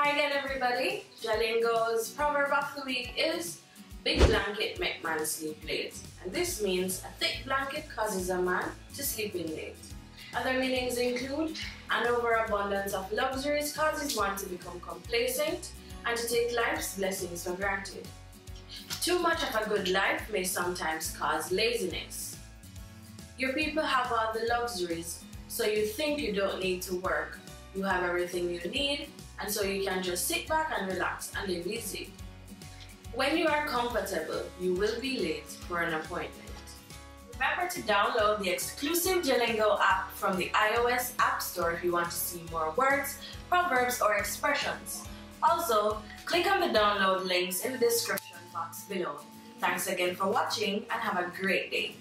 Hi again everybody, JaLingo's proverb of the week is big blanket make man sleep late, and this means a thick blanket causes a man to sleep in late. Other meanings include an overabundance of luxuries causes one to become complacent and to take life's blessings for granted. Too much of a good life may sometimes cause laziness. Your people have all the luxuries, so you think you don't need to work. You have everything you need, and so you can just sit back and relax and live easy. When you are comfortable, you will be late for an appointment. Remember to download the exclusive JaLingo app from the iOS App Store if you want to see more words, proverbs, or expressions. Also, click on the download links in the description box below. Thanks again for watching and have a great day.